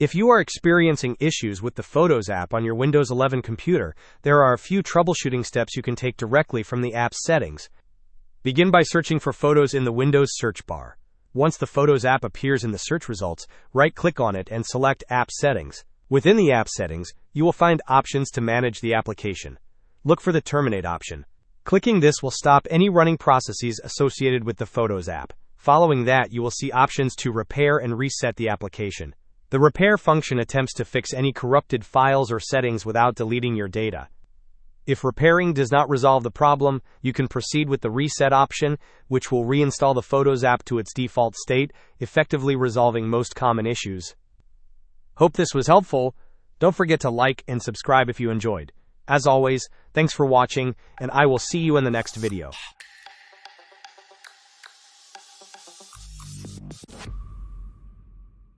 If you are experiencing issues with the Photos app on your Windows 11 computer, there are a few troubleshooting steps you can take directly from the app's settings. Begin by searching for Photos in the Windows search bar. Once the Photos app appears in the search results, right-click on it and select App Settings. Within the app settings, you will find options to manage the application. Look for the Terminate option. Clicking this will stop any running processes associated with the Photos app. Following that, you will see options to repair and reset the application. The repair function attempts to fix any corrupted files or settings without deleting your data. If repairing does not resolve the problem, you can proceed with the reset option, which will reinstall the Photos app to its default state, effectively resolving most common issues. Hope this was helpful. Don't forget to like and subscribe if you enjoyed. As always, thanks for watching, and I will see you in the next video.